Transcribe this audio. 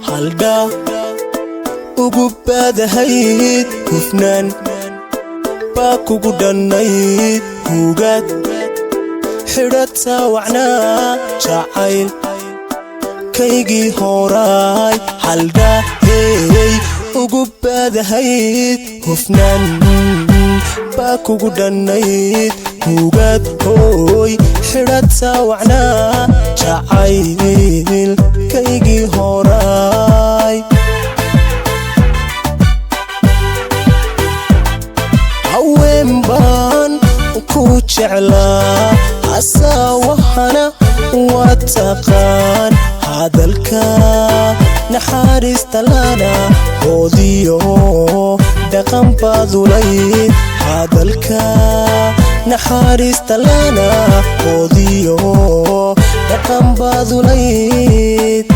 halda ugu baadahayd hufnaan baa kugu dhannayd hugad xidhata wacnaa jacayl kaygii horaay halda hey ugu baadahayd hufnaan baa kugu dhannayd hugad hooy xidhata wacnaa jacayl kaygii horaay haween baan ku jeclaa asaa waxana waa taqaan hadalka naxariista lana hoodiyo dhaqan baadulayd hadalka naxariista lana hoodiyo dhaqan baadulayd